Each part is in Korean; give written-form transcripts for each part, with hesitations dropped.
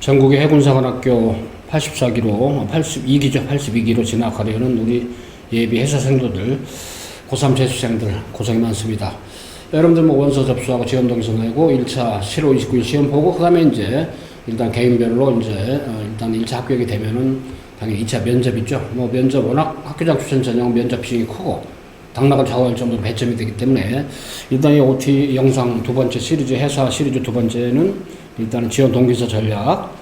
전국의 해군사관학교 84기로 82기죠. 82기로 진학하려는 우리 예비 해사생도들, 고3 재수생들 고생이 많습니다. 여러분들 뭐 원서 접수하고 지원 동의서 내고 1차 7월 29일 시험 보고 그다음에 이제 일단 개인별로 이제 일단 1차 합격이 되면은 당연히 2차 면접이죠. 뭐 면접 워낙 학교장 추천 전형 면접 비중이 크고 당락을 좌우할 정도로 배점이 되기 때문에 일단 이 OT 영상 두 번째 시리즈 해사 시리즈 두 번째는 일단은 지원 동기서 전략.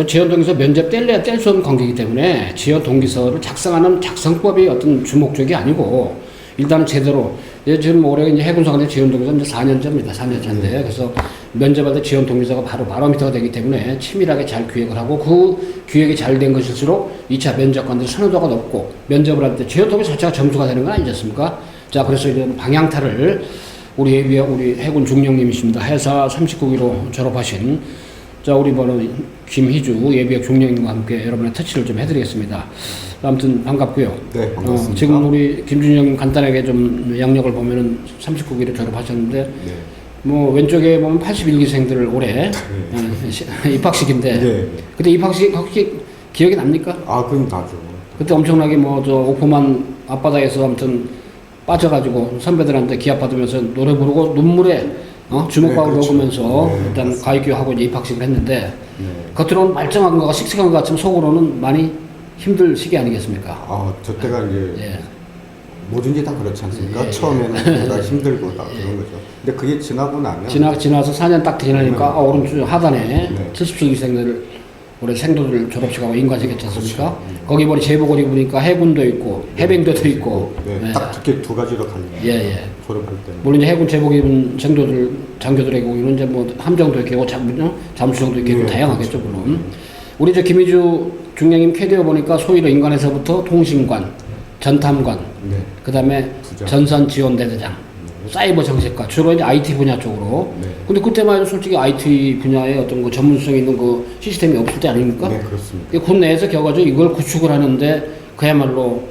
지원 동기서 면접 뗄래야 뗄 수 없는 관계이기 때문에 지원 동기서를 작성하는 작성법이 어떤 주목적이 아니고 일단은 제대로 지금 올해 이제 해군사관의 지원 동기서 이제 4년째입니다. 4년째인데 그래서 면접할 때 지원 동기서가 바로 바로미터가 되기 때문에 치밀하게 잘 기획을 하고 그 기획이 잘 된 것일수록 2차 면접관들의 선호도가 높고 면접을 할 때 지원 동기서 자체가 점수가 되는 건 아니지 않습니까? 자, 그래서 이런 방향타를 우리 해군 중령님이십니다. 해사 39기로 졸업하신 자, 우리 김희주 예비역 중령님과 함께 여러분의 터치를 좀 해드리겠습니다. 아무튼 반갑고요. 네, 반갑습니다. 지금 우리 김준영님 간단하게 좀 양력을 보면은 39기로 졸업하셨는데, 네. 뭐 왼쪽에 보면 81기생들 올해 입학식인데, 네. 그때 입학식 혹시 기억이 납니까? 아, 그럼 나죠. 그때 엄청나게 뭐 저 오포만 앞바다에서 아무튼 빠져가지고 선배들한테 기합 받으면서 노래 부르고 눈물에 주먹밥을 네, 그렇죠. 먹으면서 네, 일단 맞습니다. 가위교하고 이제 입학식을 했는데 네. 겉으로는 말짱한 거가 씩씩한 것 같지만 속으로는 많이 힘들 시기 아니겠습니까? 아, 저 때가 이제 예. 뭐든지 다 그렇지 않습니까? 예. 처음에는 내가 힘들고 다 그런 거죠. 근데 그게 지나고 나면 지나서 4년 딱 지나니까 오른쪽 하단에 네. 77기생들 올해 생도들 졸업식하고 인과식 했지 않습니까? 그렇죠. 거기 머리 제복을 입으니까 해군도 있고 해병대도 있고 네, 예. 딱 그렇게 두 가지로 갈려요. 예. 졸업할 때는. 물론 이제 해군 제복 입은 생도들 장교들의 경우는 이제 뭐 함정도 있고 잠수정도 있고 네, 다양하겠죠 그렇죠. 물론. 우리 저 김희주 중령님 캐디어 보니까 소위로 인관에서부터 통신관, 전탐관, 네. 그다음에 부장. 전선지원대대장, 사이버 정책과 주로 이제 IT 분야 쪽으로. 네. 근데 그때만 해도 솔직히 IT 분야에 어떤 그 전문성 있는 그 시스템이 없을 때 아닙니까? 네, 그렇습니다. 군 내에서 겨가지고 이걸 구축을 하는데 그야말로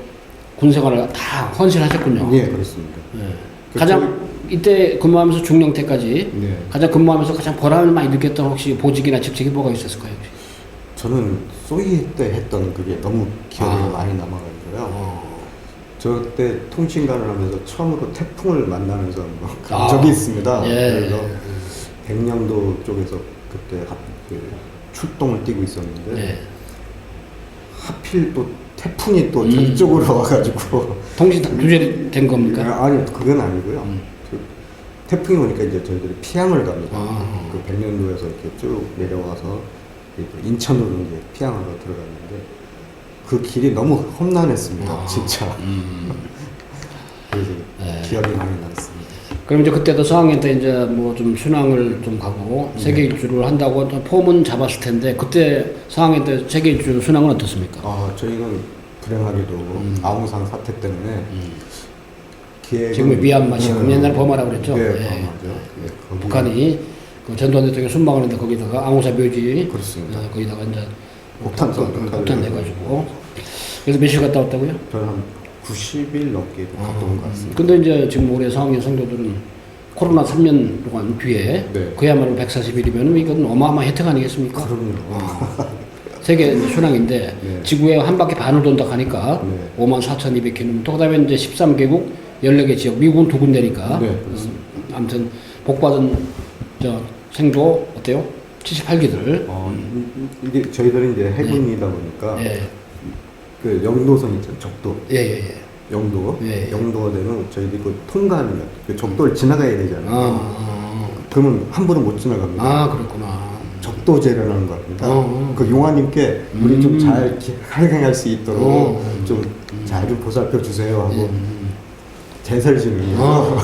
군 생활을 다 헌신하셨군요. 네, 그렇습니다. 예. 가장 이때 근무하면서 중령 때까지 네. 가장 근무하면서 가장 보람을 많이 느꼈던 혹시 보직이나 직책이 뭐가 있었을까요? 혹시? 저는 소위 때 했던 그게 너무 기억에 많이 남아가지고요. 저 때 통신관을 하면서 처음으로 태풍을 만나면서 간 적이 있습니다. 예. 그래서 백령도 쪽에서 그때 출동을 뛰고 있었는데 예. 하필 또 태풍이 또 저쪽으로 와가지고 통신 규제된 겁니까? 아니 그건 아니고요. 그 태풍이 오니까 이제 저희들이 피항을 갑니다. 그 백령도에서 이렇게 쭉 내려와서 인천으로 이제 피항하러 들어갔는데 그 길이 너무 험난했습니다. 진짜. 그래서 기억이 많이 남습니다. 그럼 이제 그때도 저학년 때 이제 뭐 좀 순항을 좀 가고 세계 일주를 한다고 폼은 잡았을 텐데 그때 4학년 때 세계 일주 순항은 어떻습니까? 아, 저희는 불행하게도 아웅산 사태 때문에 기획은 지금 미얀마 지금 옛날 버마라고 그랬죠. 네, 예. 버마죠. 네, 거기가 북한이 그 전두환 대통령 순방하는데 거기다가 앙호사 묘지 그렇습니다. 거기다가 이제 폭탄 내가지고 그래서 며칠 갔다 왔다고요? 저는 한 90일 넘게 갔다 온 것 같습니다. 근데 이제 지금 올해 4학년 성도들은 코로나 3년 동안 뒤에 네. 그야말로 140일이면 이건 어마어마한 혜택 아니겠습니까? 그럼요. 세계 순항인데 네. 지구에 한 바퀴 반을 돈다 하니까 네. 54,200km 또 그다음에 이제 13개국 14개 지역 미국은 두 군데니까 네, 그렇습니다. 아무튼 복받은 저 생도 어때요? 78기들 이게 저희들은 이제 해군이다 보니까 예. 그 영도선 있죠, 적도. 예. 영도. 예. 영도가 되면 저희들이 그 통과하는 거, 그 적도를 지나가야 되잖아요. 그러면 함부로 못 지나갑니다. 그렇구나. 적도제라는 겁니다. 그 용화님께 우리 좀 잘 활행할 수 있도록 좀 잘 좀 보살펴 주세요 하고 제설 지내요.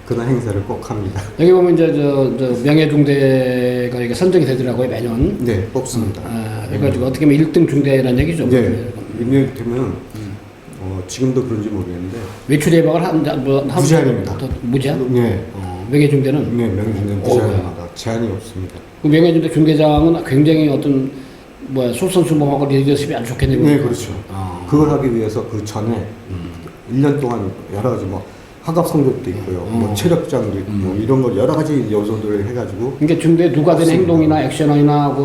그런 행사를 꼭 합니다. 여기 보면 이제 저 명예중대가 이게 선정이 되더라고요 매년. 네, 뽑습니다. 그래가지고 어떻게 보면 1등 중대라는 얘기죠. 네, 인연 되면 지금도 그런지 모르겠는데 외출 예방을 한 무제한입니다. 무제한? 네, 명예중대는? 네, 명중대 무제한입니다. 제한이 없습니다. 그 명예중대 중대장은 굉장히 어떤 솔선수범하고 리더십이 아주 좋겠네요. 네, 그렇죠. 그걸 하기 위해서 그 전에 1년 동안 여러 가지 뭐 학업 성적도 있고요. 뭐 체력장도 있고 뭐 이런 거 여러 가지 요소들을 해가지고. 이게 중대 누가 된 맞습니다. 행동이나 액션이나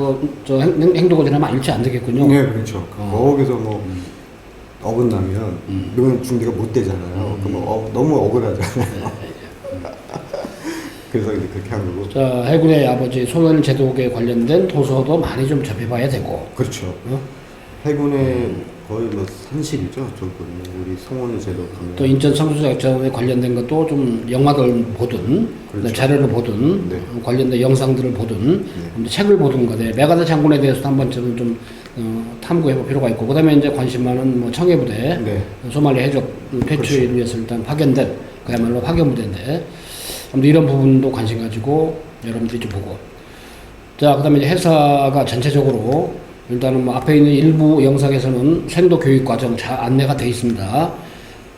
저 행동을 하면 일치 안 되겠군요. 네, 그렇죠. 거기서 뭐 어긋나면 이건 중대가 못 되잖아요. 그럼 너무 억울하잖아요. 그래서 이제 그렇게 한 거고. 자, 해군의 아버지 소련 제독에 관련된 도서도 많이 좀 접해봐야 되고. 그렇죠. 해군의 거의 뭐 산실이죠. 저거는 우리 송원의 제독 하면. 또 인천 상수작전에 관련된 것도 좀 영화를 보든 그렇죠. 자료를 보든 네. 관련된 영상들을 보든 책을 보든 거에 메가다 장군에 대해서도 한 번쯤은 좀 탐구해볼 필요가 있고 그다음에 이제 관심 많은 뭐 청해부대 네. 소말리 해적 퇴치를 그렇죠. 위해서 일단 파견된 그야말로 파견부대인데 아무튼 이런 부분도 관심 가지고 여러분들이 좀 보고 자 그다음에 이제 회사가 전체적으로 일단은 뭐 앞에 있는 일부 영상에서는 생도 교육 과정 잘 안내가 돼 있습니다.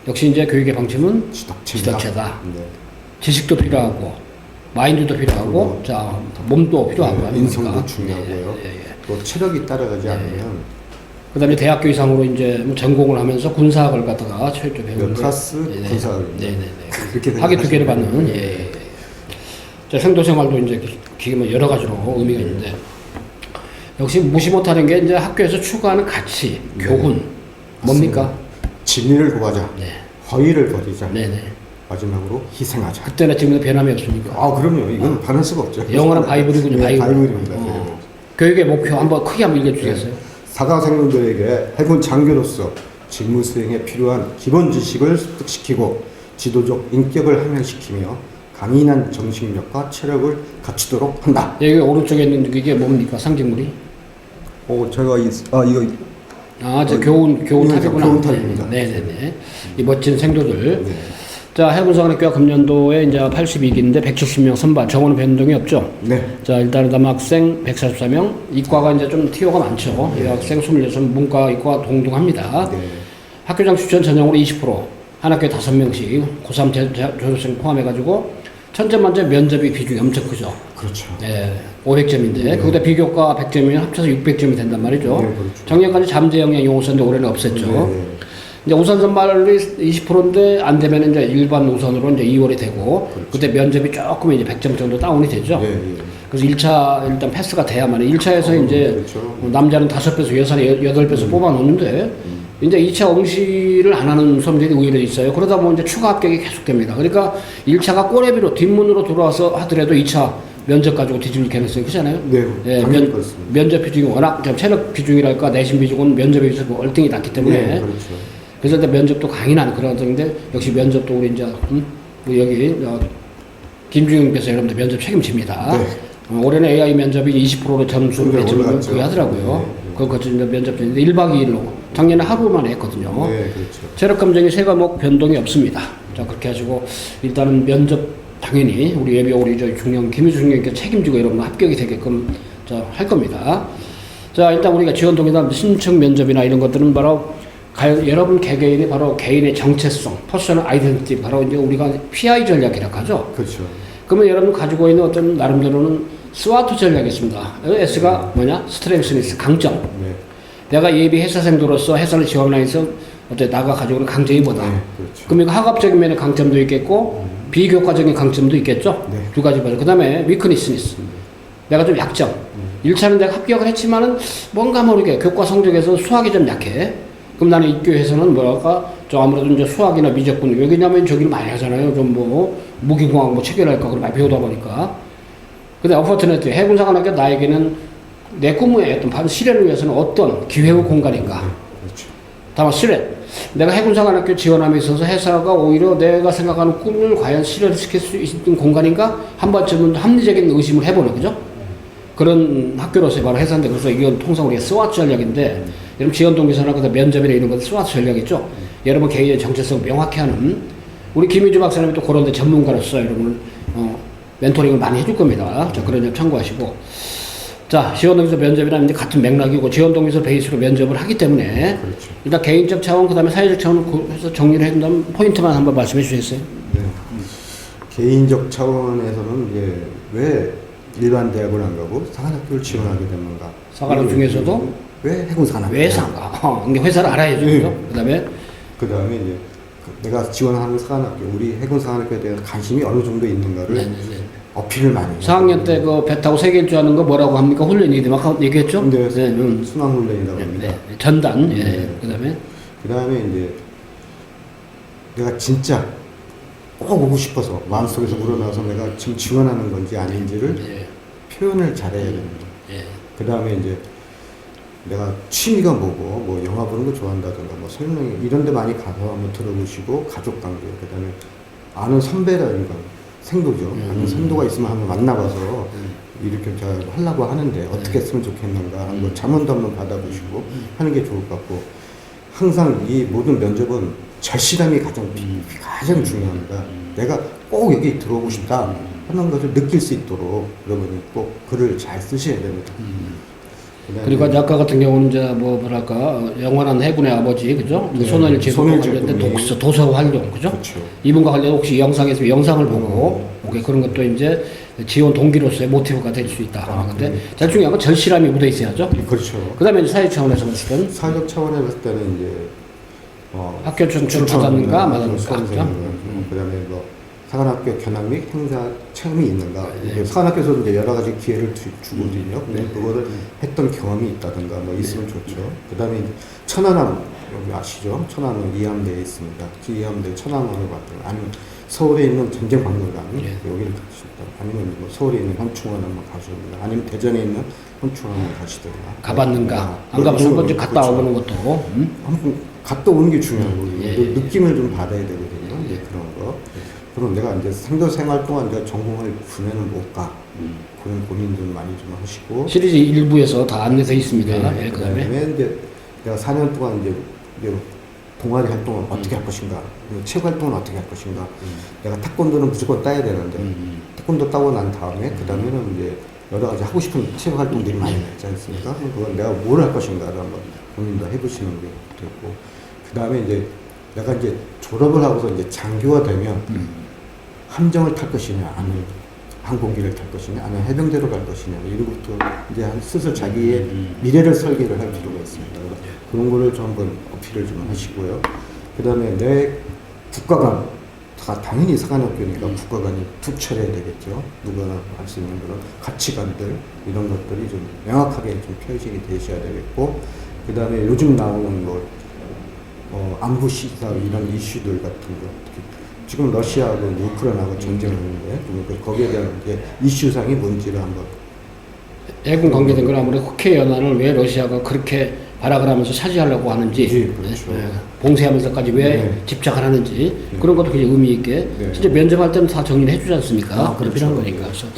역시 이제 교육의 방침은 지덕체다. 네. 지식도 필요하고 마인드도 필요하고 자 몸도 필요하고 네, 아닙니까? 인성도 중요하고요. 예. 또 체력이 따라가지 않으면 그다음에 대학교 이상으로 이제 뭐 전공을 하면서 군사학을 갖다가 철저 배우는데 플러스 군사학입니다. 네네네. 그렇게 학위 두 개를 생각하시면 받는 예. 자 생도 생활도 이제 기가 여러 가지로 의미가 있는데 역시 무시 못하는 게 이제 학교에서 추구하는 가치, 교훈 뭡니까? 진리를 구하자. 네. 허위를 버리자. 네네. 마지막으로 희생하자. 그때나 지금도 변함이 없습니까? 아 그럼요. 이건 반할 수가 없죠. 영어는 바이블이군요. 네, 바이블. 바이블입니다. 교육의 목표 한번 크게 한번 읽어주겠어요? 사관생들에게 해군 장교로서 직무 수행에 필요한 기본 지식을 습득시키고 지도적 인격을 향상시키며 강인한 정신력과 체력을 갖추도록 한다. 여기 오른쪽에 있는 이게 뭡니까? 상징물이? 제가 이거 저 교훈 탑이구나. 교훈 탑입니다. 네네네. 이 멋진 생도들. 네. 자, 해군사관학교가 금년도에 이제 82기인데 170명 선발, 정원은 변동이 없죠. 네. 자, 일단 남학생 144명, 이과가 이제 좀 티오가 많죠. 여학생 26명, 문과, 이과 동등합니다. 네. 학교장 추천 전형으로 20%, 한 학교에 5명씩, 고3 졸업생 포함해가지고, 천점만점 면접이 비중이 엄청 크죠. 그렇죠. 네, 500점인데, 거기다 비교과 100점이면 합쳐서 600점이 된단 말이죠. 네, 그렇죠. 작년까지 잠재 영역 용어선인데 올해는 없앴죠. 네. 이제 우선 선발이 20%인데 안 되면 이제 일반 우선으로 이제 2월이 되고 그때 면접이 조금 이제 100점 정도 다운이 되죠. 예, 예. 그래서 1차 일단 패스가 돼야만 1차에서 이제 그렇죠. 남자는 5배속, 여자는 8배속 뽑아 놓는데 이제 2차 응시를 안 하는 수험생이 오히려 있어요. 그러다 보면 이제 추가 합격이 계속됩니다. 그러니까 1차가 꼬레비로 뒷문으로 들어와서 하더라도 2차 면접 가지고 뒤집을 가능성이 크잖아요. 네, 예, 당연히 그렇습니다. 면접 비중이 워낙 좀 체력 비중이랄까 내신 비중은 면접에 비해서 뭐 얼등이 낮기 때문에 네, 그렇죠. 그래서 일단 면접도 강인한 그런 것인데 역시 면접도 우리 이제 우리 여기 김중영께서 여러분들 면접 책임집니다. 네. 올해는 AI 면접이 20%로 점수를 네, 배점을 올라갔죠. 거의 하더라고요. 네. 그거 거쳐 이제 면접 중인데 1박 2일로 작년에 하루만 했거든요. 네, 그렇죠. 체력 검정이 3과목 변동이 없습니다. 자 그렇게 하시고 일단은 면접 당연히 우리 예비 우리 저 중령 김희주 중령께 책임지고 여러분 합격이 되게끔 할 겁니다. 자 일단 우리가 지원동의나 신청 면접이나 이런 것들은 바로 여러분 개개인이 바로 개인의 정체성, 퍼스널 아이덴티티, 바로 이제 우리가 PI 전략이라고 하죠. 그렇죠. 그러면 여러분 가지고 있는 어떤 나름대로는 스와트 전략이 있습니다. S가 뭐냐? 스트렝스니스, 강점. 네. 내가 예비 회사생도로서 회사를 지원하기 위해서 어때 나가 가지고 있는 강점이 뭐다. 네, 그렇죠. 그럼 이거 학업적인 면의 강점도 있겠고 비교과적인 강점도 있겠죠. 네. 두 가지 봐요. 그 다음에 위크니스니스. 내가 좀 약점. 1차는 내가 합격을 했지만은 뭔가 모르게 교과 성적에서 수학이 좀 약해. 그럼 나는 이 교회에서는 뭐랄까, 아무래도 이제 수학이나 미적분, 왜냐면 저기는 많이 하잖아요. 좀 무기공학 체결할까, 그걸 많이 배우다 보니까. 근데 어퍼튜니티, 해군사관학교 나에게는 내 꿈의 어떤 실현을 위해서는 어떤 기회의 공간인가. 그렇죠. 다만 실현. 내가 해군사관학교 지원함에 있어서 회사가 오히려 내가 생각하는 꿈을 과연 실현시킬 수 있는 공간인가? 한 번쯤은 합리적인 의심을 해보는 거죠. 그런 학교로서의 바로 회사인데, 그래서 이건 통상 우리가 스와트 전략인데, 여러분 지원동기서나 면접이나 이런 것도 스와트 전략이죠. 여러분 개인의 정체성 명확히 하는, 우리 김희주 박사님이 또 그런 데 전문가로서 여러분을 멘토링을 많이 해줄 겁니다. 자, 그런 점 참고하시고. 자, 지원동기서 면접이랑 이제 같은 맥락이고, 지원동기서 베이스로 면접을 하기 때문에, 그렇죠. 일단 개인적 차원, 그 다음에 사회적 차원 해서 정리를 해준다면 포인트만 한번 말씀해 주시겠어요? 네. 개인적 차원에서는 이제 왜 일반 대학을 안 가고 사관학교를 지원하게 됐는가? 사관학 중에서도 왜 해군사관학교? 왜 상가? 이게 회사를 알아야죠. 네. 그 다음에 그 다음에 이제 내가 지원하는 사관학교, 우리 해군 사관학교에 대한 관심이 어느 정도 있는가를 네네네. 어필을 많이 해요. 4학년 때 그 배 타고 세계 일주 하는 거 뭐라고 합니까? 훈련이 막 얘기했죠? 네, 네, 순환훈련이라고 합니다. 네. 전단. 예. 네. 그다음에 그 다음에 이제 내가 진짜 꼭 오고 싶어서 마음속에서 우러나서 내가 지금 지원하는 건지 아닌지를 예. 표현을 잘해야 됩니다. 예. 그 다음에 이제 내가 취미가 뭐고, 뭐 영화 보는 거 좋아한다든가, 뭐 설명 이런 데 많이 가서 한번 들어보시고, 가족 관계, 그 다음에 아는 선배라든가, 생도죠. 아는 선도가 있으면 한번 만나봐서 이렇게 잘 하려고 하는데 어떻게 했으면 좋겠는가 한번 자문도 한번 받아보시고 하는 게 좋을 것 같고, 항상 이 모든 면접은 절실함이 가장 중요합니다. 내가 꼭 여기 들어오고 싶다 하는 것을 느낄 수 있도록 여러분이 꼭 글을 잘 쓰셔야 됩니다. 그리고 이제 아까 같은 경우는 이제 뭐랄까 영원한 해군의 아버지 그죠? 네. 손해를 제공과 손해를 관련된 제공이. 도서 활용 그죠? 그렇죠. 이분과 관련 혹시 영상에서 영상을 보고 오케이, 그런 것도 이제 지원 동기로서의 모티브가 될 수 있다 하는 건데 제일 중요한 건 절실함이 묻어 있어야죠. 그렇죠. 그다음에 이제 사회 차원에서 봤을 때는 사회적 차원에 봤을 때는 이제 학교 추천을 받았는가 안 받았는가 그다음에 뭐 사관학교 견학 및 행사 체험이 있는가. 사관학교에서 이제 여러 가지 기회를 주거든요. 그거를 했던 경험이 있다든가 뭐 있으면 좋죠. 그다음에 천안함 여기 아시죠? 천안은 이암대에 있습니다. 이암대 천안함을 봤던 아니면 서울에 있는 전쟁박물관 여기를 가시다. 아니면 뭐 서울에 있는 현충원 한번 가시든가 아니면 대전에 있는 현충원 한번 가시든가. 가봤는가? 안 가보신 건 이제 갔다 그렇죠. 오는 것도 한번 갔다 오는 게 중요한 거예요. 예. 느낌을 좀 받아야 되거든요. 이제 그런 거. 그럼 내가 이제 생도 생활 동안 내가 전공을 군에는 못 가. 그런 고민들 많이 좀 하시고. 시리즈 1부에서 다 안내돼 있습니다. 네, 예, 그다음에 이제 내가 4년 동안 이제 동아리 활동을 어떻게 할 것인가, 체육 활동을 어떻게 할 것인가. 내가 태권도는 무조건 따야 되는데 태권도 따고 난 다음에 그 다음에는 이제 여러 가지 하고 싶은 체육 활동들이 많이 있지 않습니까? 그건 내가 뭘 할 것인가를 한번 고민도 해보시는 게 되고, 그 다음에 이제 내가 이제 졸업을 하고서 이제 장교가 되면 함정을 탈 것이냐, 아니면 항공기를 탈 것이냐, 아니면 해병대로 갈 것이냐, 이런 것도 이제 스스로 자기의 미래를 설계를 할 필요가 있습니다. 그런 거를 좀 한번 어필을 좀 하시고요. 그 다음에 내 국가관, 당연히 사관학교니까 국가관이 투철해야 되겠죠. 누구나 할 수 있는 그런 가치관들, 이런 것들이 좀 명확하게 좀 표식이 되셔야 되겠고, 그 다음에 요즘 나오는 안보 시사 이런 이슈들 같은 거, 지금 러시아하고 우크라이나하고 전쟁을 하는데 거기에 대한 이제 이슈상이 뭔지를 한번 해군 관계된 건 아무래도 국회 연안을 왜 러시아가 그렇게 발악을 하면서 차지하려고 하는지, 그렇죠. 봉쇄하면서까지 왜 집착을 하는지 그런 것도 굉장히 의미 있게 진짜 면접할 때는 다 정리를 해주지 않습니까? 그렇죠. 필요한 거니까. 그래서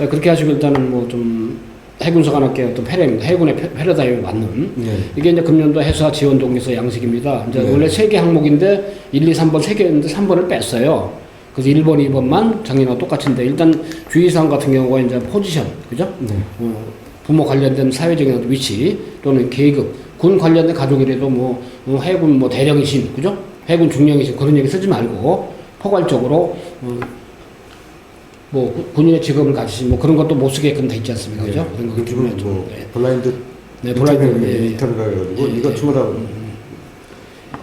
그렇게 하시고 일단은 뭐 좀 해군사관학교 어떤 해군의 패러다임에 맞는 이게 이제 금년도 해사 지원 동기서 양식입니다. 이제 원래 3개 항목인데 1, 2, 3번 3개였는데 3번을 뺐어요. 그래서 1번, 2번만 작년과 똑같은데 일단 주의사항 같은 경우가 이제 포지션, 그죠? 부모 관련된 사회적인 위치 또는 계급, 군 관련된 가족이라도 뭐 해군 뭐 대령이신, 그죠? 해군 중령이신 그런 얘기 쓰지 말고 포괄적으로 뭐 군인의 직업을 가지신 뭐 그런 것도 못 쓰게끔 돼 있지 않습니까, 그죠? 그런 거 요즘은 뭐 블라인드 블라인드 인터뷰가 해가지고 이거 전부 다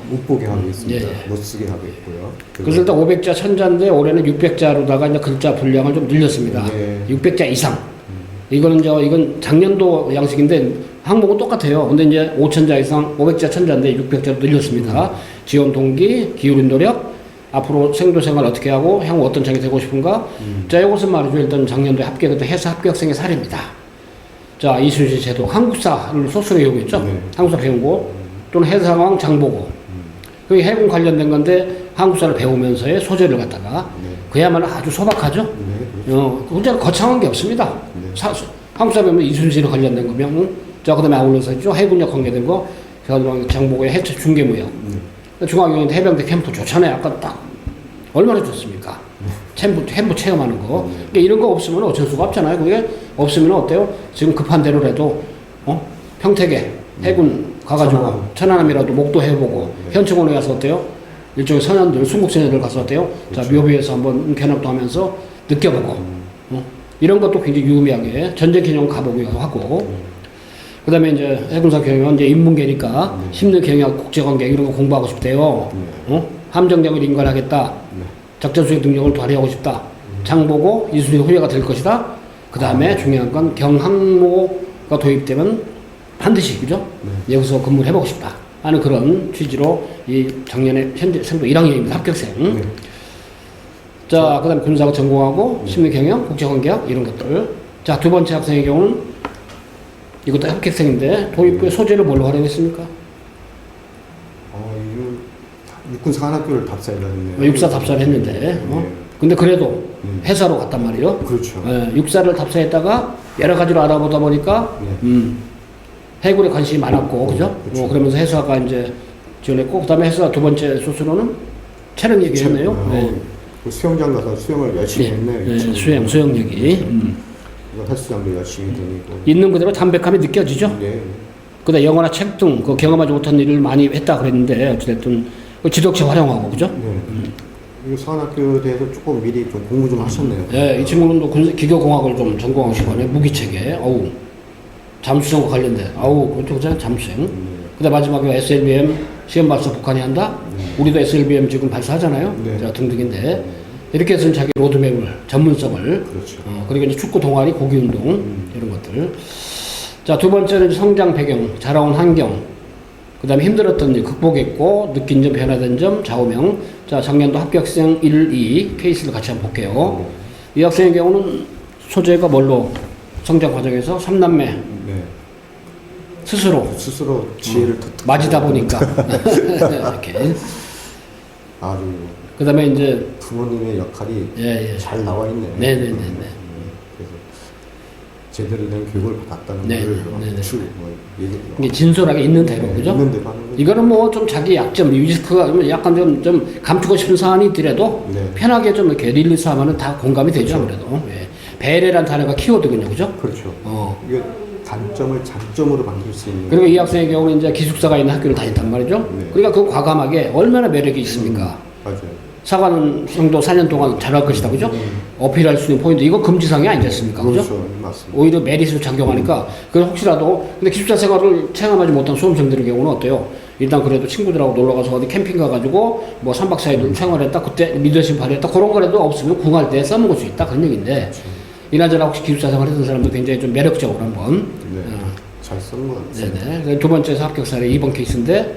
못 보게 하고 있습니다. 못 쓰게 하고 있고요. 그래서 일단 500자 1000자인데 올해는 600자로다가 이제 글자 분량을 좀 늘렸습니다. 600자 이상. 이건 작년도 양식인데 항목은 똑같아요. 근데 이제 5000자 이상 500자 1000자인데 600자로 늘렸습니다. 지원 동기, 기울인 노력, 앞으로 생도 생활 어떻게 하고 향후 어떤 장이 되고 싶은가. 자, 이것은 말이죠. 일단 작년도에 합격했던 해사 합격생의 사례입니다. 자, 이순신 제도 한국사를 소스로 이용했죠. 한국사 배운 거 또는 해상왕 장보고. 그게 해군 관련된 건데 한국사를 배우면서의 소재를 갖다가 그야말로 아주 소박하죠. 굉장히 거창한 게 없습니다. 한국사 배우면 이순신에 관련된 거면 자, 그 다음에 아울러서 있죠. 해군력 관계된 거, 장보고의 해체 중계무역. 중앙경인데 해병대 캠프 좋잖아요. 아까 딱 얼마나 좋습니까? 캠프 체험하는 거. 그러니까 이런 거 없으면 어쩔 수가 없잖아요. 그게 없으면 어때요? 지금 급한 대로라도 평택에 해군 가가지고 천안함이라도 목도 해보고 현충원에 가서 어때요? 일종의 선현들, 순국선현들 가서 어때요? 자, 묘비에서 한번 견학도 하면서 느껴보고 이런 것도 굉장히 유의미하게 전쟁 기념 가보기도 하고 그 다음에 이제 해군사 경영 이제 인문계니까 심리 경영, 국제관계 이런 거 공부하고 싶대요. 함정장을 인가하겠다. 네. 작전 수행 능력을 발휘하고 싶다. 장보고 이순신 후예가 될 것이다. 그 다음에 중요한 건 경항모가 도입되면 반드시 그죠? 여기서 근무를 해보고 싶다 하는 그런 취지로 이 작년에 현재 생도 1학년입니다. 합격생. 네. 자, 그 다음에 군사학 전공하고 심리경영, 국제관계학 이런 것들. 자, 두 번째 학생의 경우는 이것도 합격생인데 도입부의 소재를 뭘로 활용했습니까? 이거 육군 사관학교를 답사를 했네요. 육사 답사를 했는데 근데 그래도 회사로 갔단 말이에요. 그렇죠. 육사를 답사했다가 여러 가지로 알아보다 보니까 해군에 관심이 많았고 그죠? 그렇죠. 그러면서 회사가 이제 지원했고 그다음에 회사 두 번째 소수로는 촬영 얘기했네요. 그 수영장 가서 수영을 열심히 했네요. 수영 얘기. 헬스장도 열심히 다니고 있는 그대로 담백함이 느껴지죠. 네. 그다음 영화나 책 등 그 경험하지 못한 일을 많이 했다 그랬는데 어찌됐든 그 지도체 활용하고 그죠? 이 사관학교에 대해서 조금 미리 좀 공부 좀 하셨네요. 네, 이 친구는 또 기교공학을 좀 전공하고 싶어하네. 무기체계. 어우, 잠수정과 관련된. 어우, 그쪽 잠수생. 그다음 마지막에 SLBM 시험 발사 북한이 한다. 우리도 SLBM 지금 발사하잖아요. 네. 자, 등등인데 이렇게 해서 자기 로드맵을 전문성을. 그렇죠. 그리고 이제 축구 동아리, 고기 운동 이런 것들. 자, 두 번째는 성장 배경, 자라온 환경. 그 다음에 힘들었던 일 극복했고 느낀 점 변화된 점 좌우명. 자, 작년도 합격생 1, 2 케이스를 같이 한번 볼게요. 이 학생의 경우는 소재가 뭘로 성장 과정에서 3남매 스스로 지혜를 맞이다 보니까 이렇게 아주 그 다음에 이제 부모님의 역할이 잘 나와 있네요. 네네네. 그래서 제대로 된 교육을 받았다는 네, 걸 네, 쭉 이게 진솔하게 있는 대로 그죠? 있는 대로 하는 거죠. 이거는 뭐 좀 자기 약점, 리스크가 약간 좀 감추고 싶은 사안이 있더라도 편하게 좀 이렇게 릴리스하면은 다 공감이 되죠. 아무래도 배려란 단어가 키워드군요, 그죠? 그렇죠. 이게 단점을 장점으로 만들 수 있는. 그리고 이 학생의 경우는 이제 기숙사가 있는 학교를 다녔단 말이죠. 그러니까 그 과감하게 얼마나 매력이 있습니까? 맞아요. 사관생도 4년 동안 잘할 것이다, 그죠? 어필할 수 있는 포인트, 이거 금지사항이 아니지 않습니까? 그죠? 그렇죠. 맞습니다. 오히려 메리트를 작용하니까, 그래서 혹시라도, 근데 기숙사 생활을 체험하지 못한 수험생들의 경우는 어때요? 일단 그래도 친구들하고 놀러 가서 어디 캠핑 가가지고, 뭐 3박 4일 생활했다, 그때 리더십 발휘했다, 그런 거라도 없으면 궁할 때 써먹을 수 있다, 그런 얘기인데, 이나저나 혹시 기숙사 생활 했던 사람도 굉장히 좀 매력적으로 한번. 잘 쓰는 것 같습니다. 네네. 두 번째에서 합격 사례 2번 케이스인데,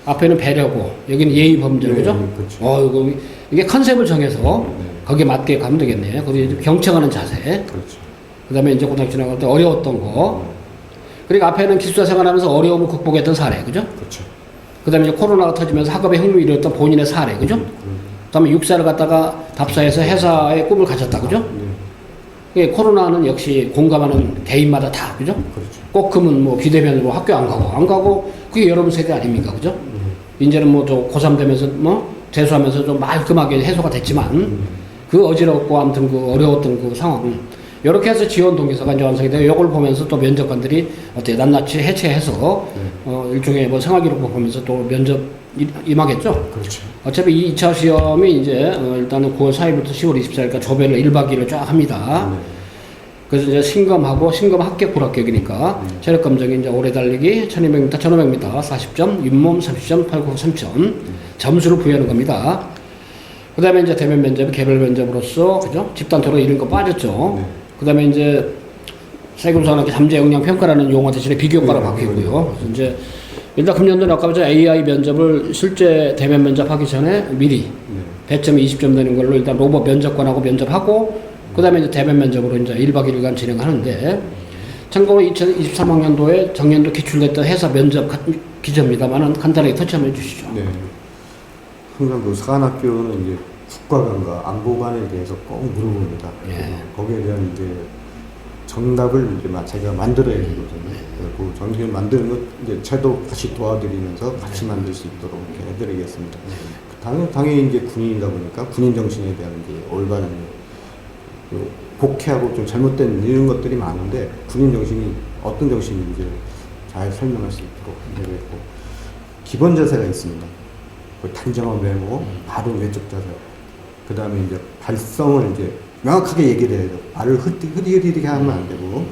앞에는 배려고 여기는 예의 범절 그죠? 그렇죠. 이게 컨셉을 정해서 거기에 맞게 가면 되겠네요. 그리고 경청하는 자세. 그렇죠. 그다음에 이제 고등학교 지나갈 때 어려웠던 거. 그리고 앞에는 기숙사 생활하면서 어려움을 극복했던 사례 그죠? 그렇죠. 그다음에 이제 코로나가 터지면서 학업에 흥미 잃었던 본인의 사례 그죠? 그다음에 육사를 갖다가 답사해서 회사의 꿈을 가졌다 그죠? 코로나는 역시 공감하는 개인마다 다 그죠? 그렇죠. 꼭 그러면 뭐 비대면으로 학교 안 가고 그게 여러분 세대 아닙니까 그죠? 이제는 뭐 저 고3 되면서 뭐 재수하면서 좀 말끔하게 해소가 됐지만 그 어지럽고 아무튼 그 어려웠던 그 상황 이렇게 해서 지원 동기서가 이제 완성이 돼요. 이걸 보면서 또 면접관들이 어떻게 낱낱이 해체해서 일종의 뭐 생활기록부 보면서 또 면접 임하겠죠. 그렇죠. 어차피 이 2차 시험이 이제 일단은 9월 4일부터 10월 24일까지 조별로 1박 2일을 쫙 합니다. 그래서 이제 신검 합격 불합격이니까 체력 검정이 이제 오래 달리기 1200m, 1500m 40점, 윗몸 30점, 팔굽 3점 점수를 부여하는 겁니다. 그 다음에 이제 대면 면접이 개별 면접으로서 그죠? 집단 토론 이런 거 빠졌죠. 그 다음에 이제 세금산학교 잠재 역량 평가라는 용어 대신에 비교과로 바뀌고요. 그래서 이제 일단 금년도는 아까 저 AI 면접을 실제 대면 면접하기 전에 미리 배점이 20점 되는 걸로 일단 로봇 면접관하고 면접하고 그 다음에 이제 대면 면접으로 이제 1박 2일간 진행하는데 참고로 2023학년도에 작년도 기출됐던 회사 면접 기저입니다만은 간단하게 터치 한번 해주시죠. 네. 항상 그 사관학교는 이제 국가관과 안보관에 대해서 꼭 물어봅니다. 거기에 대한 이제 정답을 이제 자기가 만들어야 되거든요. 그 정답을 만드는 것 이제 저도 같이 도와드리면서 같이 만들 수 있도록 이렇게 해드리겠습니다. 당연히 이제 군인이다 보니까 군인 정신에 대한 이제 올바른 복해하고 좀 잘못된 이런 것들이 많은데 군인 정신이 어떤 정신인지 잘 설명할 수 있도록 해드리고 기본 자세가 있습니다. 그 단정한 외모, 바로 외적 자세. 그 다음에 이제 발성을 이제 명확하게 얘기를 해야 돼요. 말을 흐리흐리게 하면 안 되고,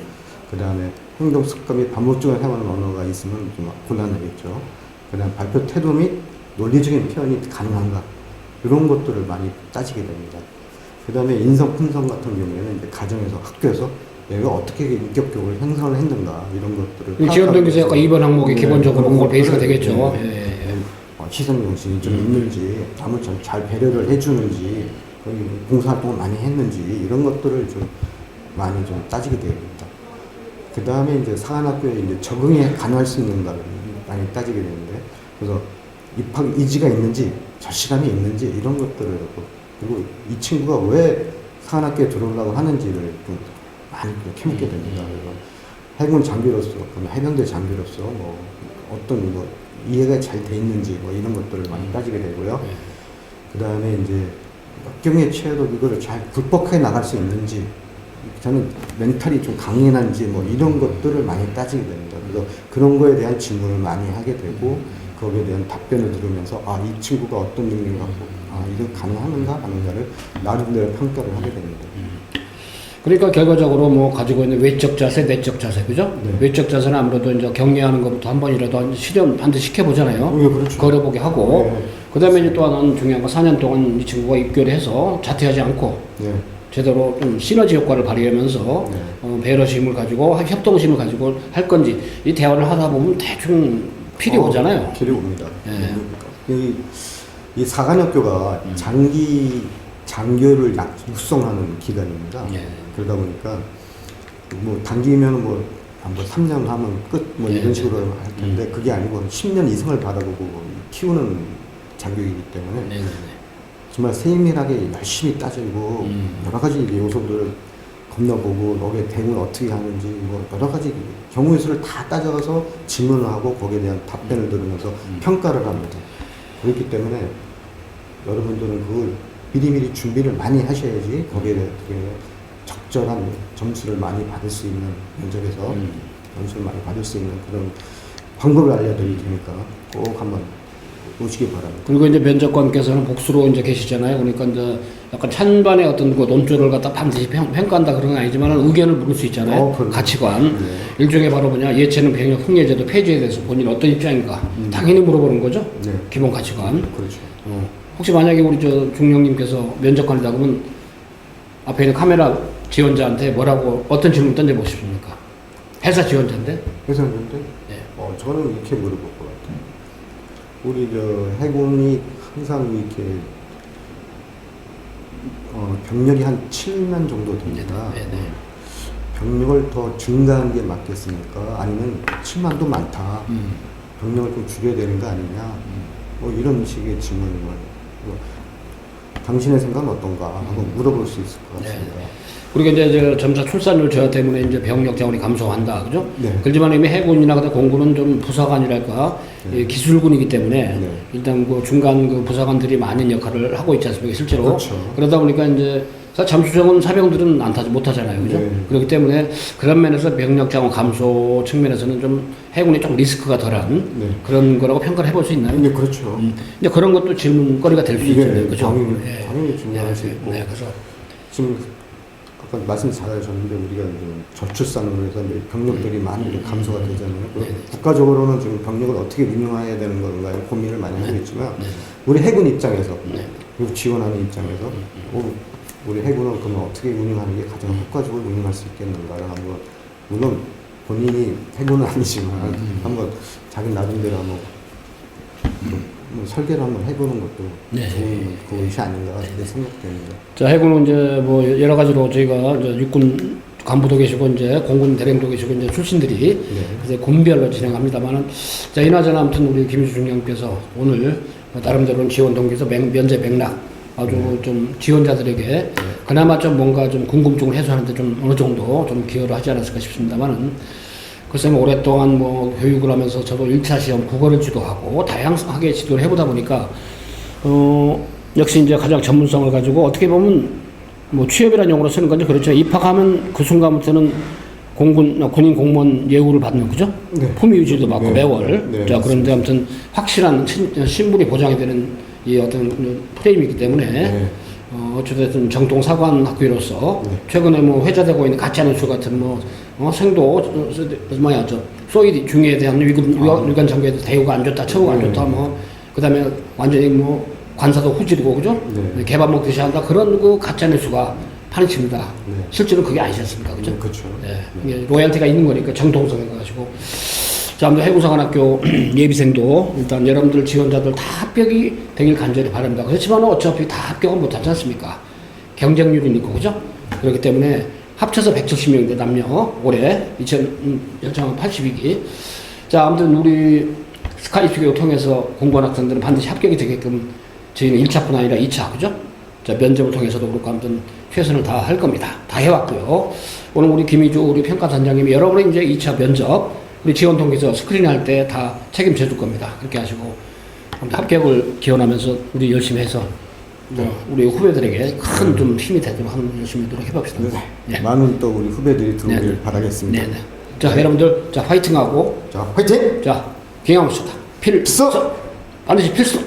그 다음에 행동 습관 및 반복적으로 사용하는 언어가 있으면 좀 곤란하겠죠. 그 다음에 발표 태도 및 논리적인 표현이 가능한가 이런 것들을 많이 따지게 됩니다. 그 다음에 인성 품성 같은 경우에는 이제 가정에서 학교에서 얘가 어떻게 인격 교육을 형성을 했는가 이런 것들을 지원동기서 약간 2번 항목이 기본적으로 그걸 베이스가 되겠죠. 네. 예, 예. 희생 정신이 좀 있는지, 남을 좀 잘 배려를 해주는지, 봉사활동을 많이 했는지 이런 것들을 좀 많이 좀 따지게 됩니다. 그 다음에 이제 사관학교에 이제 적응에 관여할 수 있는가를 많이 따지게 되는데, 그래서 입학 의지가 있는지, 절실함이 있는지 이런 것들을 그리고 이 친구가 왜 사관학교에 들어오려고 하는지를 좀 많이 캐묻게 됩니다. 그래서 해군 장교로서, 해병대 장교로서 뭐 어떤 뭐 이해가 잘 돼 있는지 뭐 이런 것들을 많이 따지게 되고요. 그 다음에 이제 역경에 처해도 이거를 잘 극복해 나갈 수 있는지, 저는 멘탈이 좀 강인한지 뭐 이런 것들을 많이 따지게 됩니다. 그래서 그런 거에 대한 질문을 많이 하게 되고 거기에 대한 답변을 들으면서 이 친구가 어떤 능력을 갖고 이거 가능한가 하는가를 나름대로 평가를 하게 됩니다. 그러니까 결과적으로 뭐 가지고 있는 외적 자세, 내적 자세, 그죠? 네. 외적 자세는 아무래도 이제 경례하는 것부터 한 번이라도 실현 반드시 시켜보잖아요. 네, 그렇죠. 걸어보게 하고. 네. 그 다음에 이제 또 하나는 중요한 건 4년 동안 이 친구가 입교를 해서 자퇴하지 않고 네. 제대로 좀 시너지 효과를 발휘하면서 네. 배려심을 가지고 협동심을 가지고 할 건지 이 대화를 하다 보면 대충 필이 오잖아요. 필이 옵니다. 예. 이 사관학교가 장교를 육성하는 기간입니다. 예. 그러다 보니까 뭐 단기면 뭐 3년 하면 끝 뭐 이런 식으로 할 텐데 그게 아니고 10년 이상을 받아보고 키우는 장교이기 때문에 네네네. 정말 세밀하게 열심히 따지고 여러 가지 요소들을 건너보고 거기에 대응을 어떻게 하는지 뭐 여러 가지 경우의 수를 다 따져서 질문을 하고 거기에 대한 답변을 들으면서 평가를 합니다. 그렇기 때문에 여러분들은 그걸 미리미리 준비를 많이 하셔야지 거기에 대해 적절한 점수를 많이 받을 수 있는 면접에서 점수를 많이 받을 수 있는 그런 방법을 알려드릴 테니까 꼭 한번 오시기 바랍니다. 그리고 이제 면접관께서는 복수로 이제 계시잖아요. 그러니까 이제 약간 찬반의 어떤 그 논조를 갖다 반드시 평가한다 그런 건 아니지만 의견을 물을 수 있잖아요. 가치관. 네. 일종의 바로 뭐냐 예체능 병역 흥례제도 폐지에 대해서 본인 어떤 입장인가 당연히 물어보는 거죠. 네. 기본 가치관. 그렇죠. 혹시 만약에 우리 저 중령님께서 면접관이다 그러면 앞에 있는 카메라 지원자한테 뭐라고 어떤 질문 던져보고 싶습니까? 회사 지원자인데? 회사인데 네. 저는 이렇게 물어볼 것 같아요. 우리 저 해군이 항상 이렇게 병력이 한 7만 정도 됩니다. 네, 네. 병력을 더 증가하는 게 맞겠습니까? 아니면 7만도 많다. 병력을 좀 줄여야 되는 거 아니냐? 뭐 이런 식의 질문을 당신의 생각은 어떤가 하고 물어볼 수 있을 것 같습니다. 네. 그리고 이제 점차 출산율 저하 때문에 이제 병력 자원이 감소한다, 그죠? 네. 그렇지만 이미 해군이나 그다 공군은 좀 부사관이랄까 네. 기술군이기 때문에 네. 일단 그 중간 그 부사관들이 많은 역할을 하고 있지 않습니까, 실제로? 그렇죠. 그러다 보니까 이제 잠수정은 사병들은 못하잖아요, 그죠? 네. 그렇기 때문에 그런 면에서 병력 자원 감소 측면에서는 좀 해군이 좀 리스크가 덜한 네. 그런 거라고 평가를 해볼 수 있나요? 네, 그렇죠. 이제 그런 것도 질문거리가 될 수 있잖아요, 그죠? 당연히 중요할 수 있고. 네, 그래서 지금 아까 말씀 잘하셨는데 우리가 이제 저출산으로 해서 이제 병력들이 많이 감소가 되잖아요. 국가적으로는 지금 병력을 어떻게 운영해야 되는 건가에 고민을 많이 하고 있지만 우리 해군 입장에서 그리고 지원하는 입장에서 우리 해군은 그러면 어떻게 운영하는 게 가장 효과적으로 운영할 수 있겠는가를 한번 물론 본인이 해군은 아니지만 한번 자기 나름대로 한번 설계를 한번 해보는 것도 좋은 것이 아닌가 이렇게 생각됩니다. 자, 해군은 이제 뭐 여러 가지로 저희가 이제 육군 간부도 계시고 이제 공군 대령도 계시고 이제 출신들이 그래서 군별로 진행합니다만은 자, 이나저나 아무튼 우리 김희수 중령께서 오늘 나름대로는 지원 동기에서 면제 맥락 아주 좀 지원자들에게 그나마 좀 뭔가 좀 궁금증을 해소하는데 좀 어느 정도 좀 기여를 하지 않았을까 싶습니다만은 글쎄 뭐 오랫동안 뭐 교육을 하면서 저도 1차 시험 국어를 지도하고 다양하게 지도를 해보다 보니까 역시 이제 가장 전문성을 가지고 어떻게 보면 뭐 취업이라는 용어로 쓰는 건지 그렇죠. 입학하면 그 순간부터는 군인 공무원 예우를 받는 거죠. 네. 품위 유지도 받고 매월. 네, 자, 그런데 아무튼 확실한 신분이 보장이 되는 이 어떤 프레임이기 때문에 어찌됐든 정통 사관 학교로서 최근에 뭐 회자되고 있는 가짜 뉴스 같은 뭐 생도 소위 중에 대한 위관 장교에 대해서 대우가 안 좋다, 처우가 안 좋다 뭐 그다음에 완전히 뭐 관사도 후질이고 그죠? 네. 개밥 교시한다 그런 그 가짜 뉴스가 판치입니다. 네. 실제로 그게 아니셨습니까, 그죠? 그렇죠. 네. 이게 로얄티가 있는 거니까 정통성에 가지고. 자, 아무튼 해군사관학교 예비생도 일단 여러분들 지원자들 다 합격이 되길 간절히 바랍니다. 그렇지만 어차피 다 합격은 못하지 않습니까? 경쟁률이니까 그죠? 그렇기 때문에 합쳐서 170명인데 남녀 올해 2000 82기. 자, 아무튼 우리 스카이피교 통해서 공부한 학생들은 반드시 합격이 되게끔 저희는 1차뿐 아니라 2차 그죠? 자, 면접을 통해서도 그렇고 아무튼 최선을 다할 겁니다. 다 해왔고요. 오늘 우리 김희주 우리 평가단장님이 여러분의 이제 2차 면접 우리 지원 통해서 스크린 할 때 다 책임져 줄 겁니다. 그렇게 하시고 아무튼 합격을 기원하면서 우리 열심히 해서 우리 후배들에게 큰 좀 힘이 되도록 한번 열심히 노력해 봅시다. 네. 많은 또 우리 후배들이 들어오길 네. 바라겠습니다. 네. 자, 여러분들 자 화이팅하고 자, 화이팅! 자 경영수다 필수 반드시 필수.